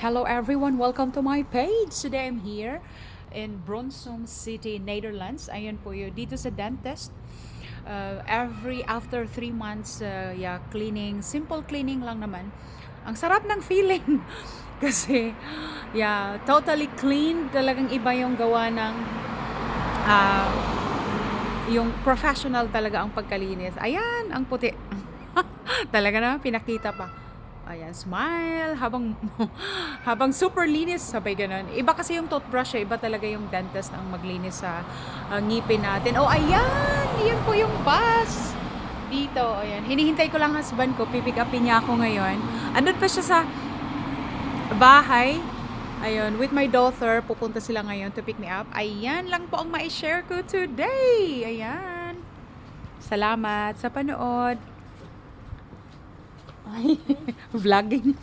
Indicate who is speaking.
Speaker 1: Hello everyone, welcome to my page. Today I'm here in Bronsum City, Netherlands. Ayun po yun, dito sa dentist. Every after 3 months, cleaning, simple cleaning lang naman. Ang sarap ng feeling kasi totally clean. Talagang iba yung gawa ng ah, yung professional talaga ang pagkalinis. Ayan, ang puti. Talaga na pinakita pa. Ayan, smile habang habang super linis, sabay ganun. Iba kasi yung toothbrush, iba talaga yung dentist ang maglinis sa ngipin natin. Oh, ayan, iyan po yung bus. Dito, ayan. Hinihintay ko lang husband ko, pipick upin niya ako ngayon. Andun pa siya sa bahay. Ayun, with my daughter, pupunta sila ngayon to pick me up. Ayan lang po ang ma-share ko today. Ayan. Salamat sa panood. Ay, vlogging.